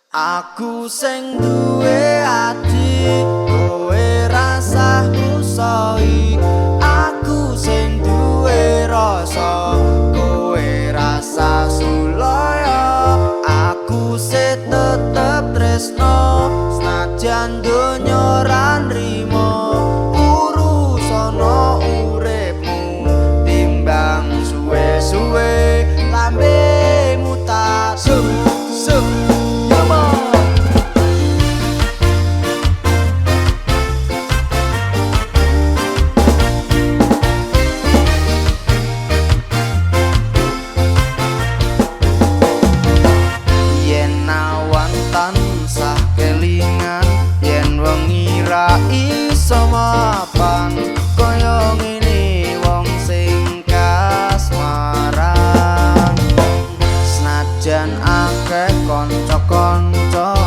Aku sing duwe ati, kowe rasah usoi. Aku sing duwe rasa, kowe rasa sulaya. Aku se tetep tresno, senajan donya ra nrimo. Urusono uripmu, timbang suwe-suwe lambemu tak tansah kelingan yen wengi ra iso mapan kaya ngene wong sing kasmaran senajan akeh kanca-kanca